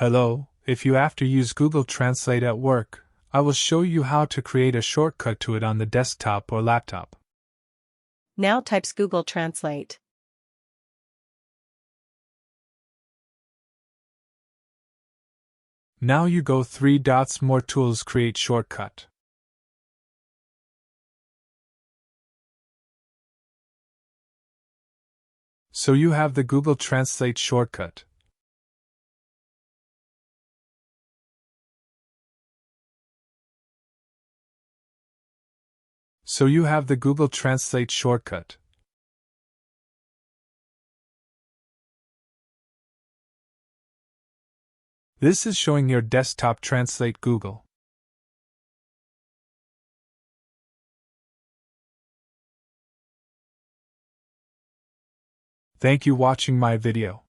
Hello, if you have to use Google Translate at work, I will show you how to create a shortcut to it on the desktop or laptop. Now types Google Translate. Now you go 3 dots, more tools, create shortcut. So you have the Google Translate shortcut. So you have the Google Translate shortcut. This is showing your desktop Translate Google. Thank you for watching my video.